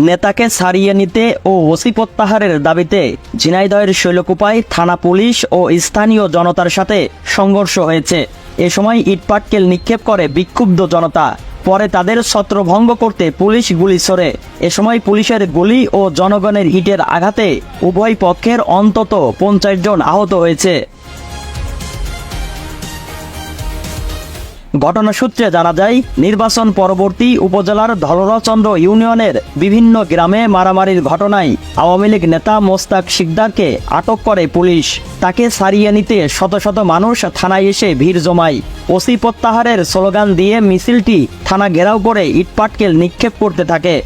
নেতাকে ছাড়িয়ে নিতে ও ওসি প্রত্যাহারের দাবিতে ঝিনাইদহের শৈলকুপায় থানা পুলিশ ও স্থানীয় জনতার সাথে সংঘর্ষ হয়েছে। এ সময় ইটপাটকেল নিক্ষেপ করে বিক্ষুব্ধ জনতা। পরে তাদের ছত্রভঙ্গ করতে পুলিশ গুলি ছোড়ে। এ সময় পুলিশের গুলি ও জনগণের ইটের আঘাতে উভয় পক্ষের অন্তত 50 জন আহত হয়েছে। ঘটনা সূত্রে জানা যায়, নির্বাচন পরবর্তী উপজেলার ধলরাচন্দ্র ইউনিয়নের বিভিন্ন গ্রামে মারামারির ঘটনায় আওয়ামী লীগ নেতা মোস্তাক শিকদারকে আটক করে পুলিশ। তাকে ছাড়িয়ে নিতে শত শত মানুষ থানায় এসে ভিড় জমায়। ওসি প্রত্যাহারের স্লোগান দিয়ে মিছিলটি থানা ঘেরাও করে ইটপাটকেল নিক্ষেপ করতে থাকে।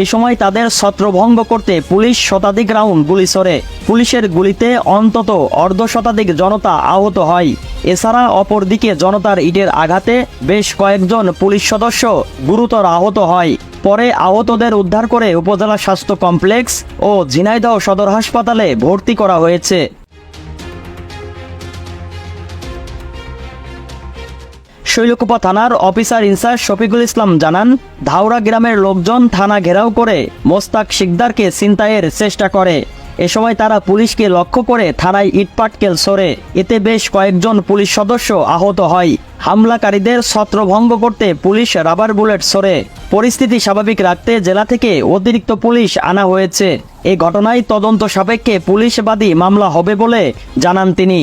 এ সময় তাদের ছত্রভঙ্গ করতে পুলিশ শতাধিক রাউন্ড গুলি ছোড়ে। পুলিশের গুলিতে অন্তত অর্ধশতাধিক জনতা আহত হয়। এছাড়া অপরদিকে জনতার ইটের আঘাতে বেশ কয়েকজন পুলিশ সদস্য গুরুতর আহত হয়। পরে আহতদের উদ্ধার করে উপজেলা স্বাস্থ্য কমপ্লেক্স ও ঝিনাইদহ সদর হাসপাতালে ভর্তি করা হয়েছে। শৈলকুপা থানার অফিসার ইনচার্জ শফিকুল ইসলাম জানান, ধাওড়া গ্রামের লোকজন থানা ঘেরাও করে মোস্তাক শিকদারকে ছিনতাইয়ের চেষ্টা করে। এ সময় তারা পুলিশকে লক্ষ্য করে থানায় ইটপাটকেল ছোড়ে। এতে বেশ কয়েকজন পুলিশ সদস্য আহত হয়। হামলাকারীদের ছত্রভঙ্গ করতে পুলিশ রাবার বুলেট ছোড়ে। পরিস্থিতি স্বাভাবিক রাখতে জেলা থেকে অতিরিক্ত পুলিশ আনা হয়েছে। এই ঘটনায় তদন্ত সাপেক্ষে পুলিশবাদী মামলা হবে বলে জানান তিনি।